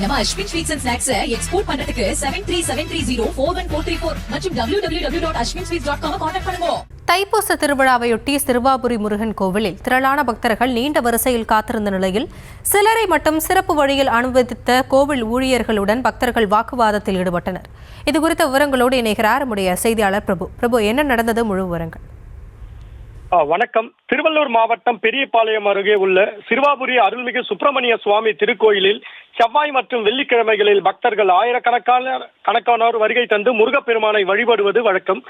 நம்ம Ashwin sweets and snacks export பண்றதுக்கு 7373041434 மற்றும் www.ashwinsweets.com கான்டாக்ட் பண்ணுங்க. தைப்பூச திருவிழாவையொட்டி சிறுவாபுரி முருகன் கோவிலில் திரளான பக்தர்கள் நீண்ட வரிசையில் காத்திருந்த நிலையில் சிலரை மட்டும் சிறப்பு வழியில் அனுமதித்த கோவில் ஊழியர்களுடன் பக்தர்கள் வாக்குவாதத்தில் ஈடுபட்டனர். இதுகுறித்த விவரங்களோடு இணைகிறார் நம்முடைய செய்தியாளர் பிரபு. பிரபு, என்ன நடந்தது? முழு விவரங்கள். வணக்கம். திருவள்ளூர் மாவட்டம் பெரியபாளையம் அருகே உள்ள சிறுவாபுரி அருள்மிகு சுப்பிரமணிய சுவாமி திருக்கோயிலில் செவ்வாய் மற்றும் வெள்ளிக்கிழமைகளில் பக்தர்கள் ஆயிரக்கணக்கானோர் வருகை தந்து முருகப்பெருமானை வழிபடுவது வழக்கம்.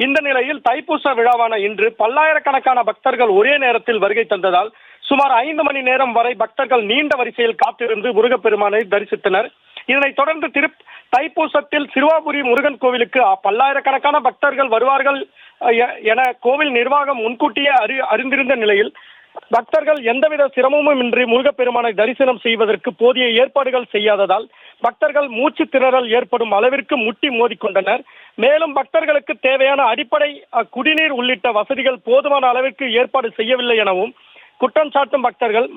இந்த நிலையில் தைப்பூச விழாவான இன்று பல்லாயிரக்கணக்கான பக்தர்கள் ஒரே நேரத்தில் வருகை தந்ததால் சுமார் 5 மணி நேரம் வரை பக்தர்கள் நீண்ட வரிசையில் காத்திருந்து முருகப்பெருமானை தரிசித்தனர். இதனைத் தொடர்ந்து தைப்பூசத்தில் சிறுவாபுரி முருகன் கோவிலுக்கு பல்லாயிரக்கணக்கான பக்தர்கள் வருவார்கள் என கோவில் நிர்வாகம் முன்கூட்டியே அறிந்திருந்த நிலையில் பக்தர்கள் எந்தவித சிரமமும் இன்றி முருகப்பெருமானை தரிசனம் செய்வதற்கு போதிய ஏற்பாடுகள் செய்யாததால் பக்தர்கள் மூச்சு திணறல் ஏற்படும் அளவிற்கு முட்டி மோதிக்கொண்டனர். மேலும் பக்தர்களுக்கு தேவையான அடிப்படை குடிநீர் உள்ளிட்ட வசதிகள் போதுமான அளவிற்கு ஏற்பாடு செய்யவில்லை எனவும் குற்றம் சாட்டும் பக்தர்கள்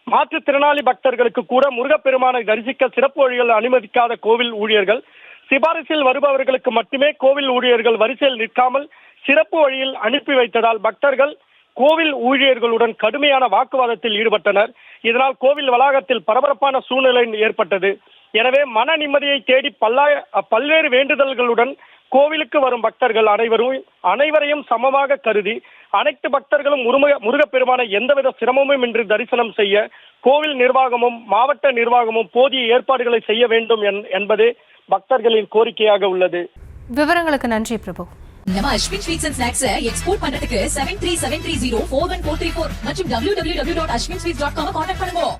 மாற்றுத்திறனாளி பக்தர்களுக்கு கூட முருகப்பெருமானை தரிசிக்க சிறப்பு வழிகள் அனுமதிக்காத கோவில் ஊழியர்கள், சிபாரிசில் வருபவர்களுக்கு மட்டுமே கோவில் ஊழியர்கள் வரிசையில் நிற்காமல் சிறப்பு வழியில் அனுப்பி வைத்ததால் பக்தர்கள் கோவில் ஊழியர்களுடன் கடுமையான வாக்குவாதத்தில் ஈடுபட்டனர். இதனால் கோவில் வளாகத்தில் பரபரப்பான சூழ்நிலை ஏற்பட்டது. எனவே மன நிம்மதியை தேடி பல்வேறு வேண்டுதல்களுடன் கோவிலுக்கு வரும் பக்தர்கள் அனைவரையும் சமமாக கருதி அனைத்து பக்தர்களும் முருகப்பெருமானை எந்தவித சிரமமும் இன்றி தரிசனம் செய்ய கோவில் நிர்வாகமும் மாவட்ட நிர்வாகமும் போதிய ஏற்பாடுகளை செய்ய வேண்டும் என்பதே பக்தர்களின் கோரிக்கையாக உள்ளது. விவரங்களுக்கு நன்றி பிரபு. நம்ம Ashwin sweets and snacks export பண்றதுக்கு 7373041434 மற்றும் www.ashwinsweets.com கான்டாக்ட் பண்ணுங்க.